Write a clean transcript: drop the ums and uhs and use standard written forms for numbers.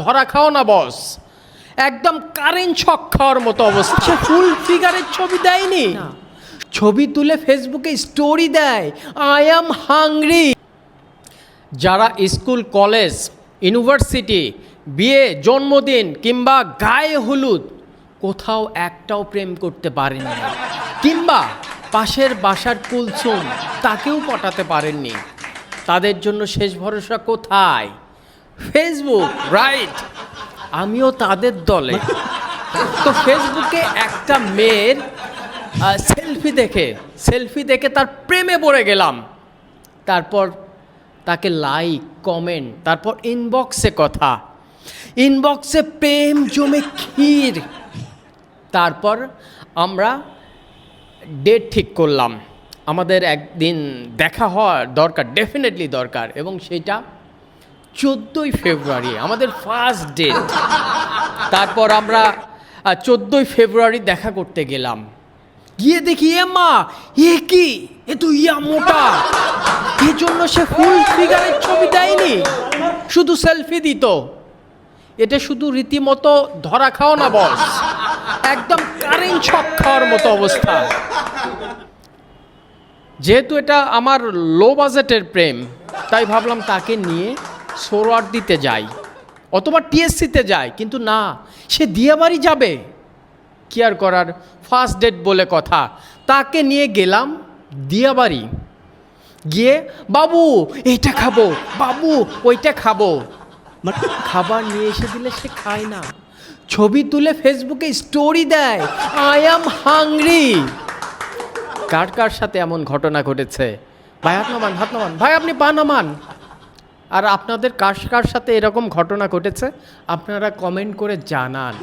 ধরা খাও না বস, একদম কারেন্ট শক খাওয়ার মতো অবস্থা। ফুল ফিগারের ছবি দেয়নি, ছবি তুলে ফেসবুকে স্টোরি দেয়, আই অ্যাম হাংরি। যারা স্কুল, কলেজ, ইউনিভার্সিটি, বিয়ে, জন্মদিন কিংবা গায়ে হলুদ কোথাও একটাও প্রেম করতে পারেননি, কিংবা পাশের বাসার কুলসুম তাকেও পটাতে পারেননি, তাদের জন্য শেষ ভরসা কোথায়? Facebook, right? আমিও তাদের দলে। তো ফেসবুকে একটা মেয়ের সেলফি দেখে তার প্রেমে পড়ে গেলাম। তারপর তাকে লাইক, কমেন্ট, তারপর ইনবক্সে কথা, ইনবক্সে প্রেম জমে ক্ষীর। তারপর আমরা ডেট ঠিক করলাম, আমাদের একদিন দেখা হওয়ার দরকার, ডেফিনেটলি দরকার, এবং সেটা 14ই ফেব্রুয়ারি আমাদের ফার্স্ট ডেট। তারপর আমরা 14ই ফেব্রুয়ারি দেখা করতে গেলাম। গিয়ে দেখি এ মা, এ কি, এ তো ইয়া মোটা। এই জন্য সে ফুল ফিগারের ছবি দেয়নি, শুধু সেলফি দিত। এটা শুধু রীতিমতো ধরা খাও না বস, একদম কারেন্ট শক খাওয়ার মতো অবস্থা। যেহেতু এটা আমার লো বাজেটের প্রেম, তাই ভাবলাম তাকে নিয়ে সোরওয়ার দিতে যাই অথবা টিএসসিতে যাই, কিন্তু না, সে দিয়াবাড়ি যাবে। কি আর করার, ফার্স্ট ডেট বলে কথা, তাকে নিয়ে গেলাম দিয়াবাড়ি। গিয়ে বাবু এইটা খাবো, বাবু ওইটা খাবো, খাবার নিয়ে এসে দিলে সে খায় না, ছবি তুলে ফেসবুকে স্টোরি দেয়, আই অ্যাম হাংরি। কার কার সাথে এমন ঘটনা ঘটেছে? ভাই হাত নামান, হাত নামান, ভাই আপনি পা নামান। আর আপনাদের কার কার সাথে এরকম ঘটনা ঘটেছে আপনারা কমেন্ট করে জানান।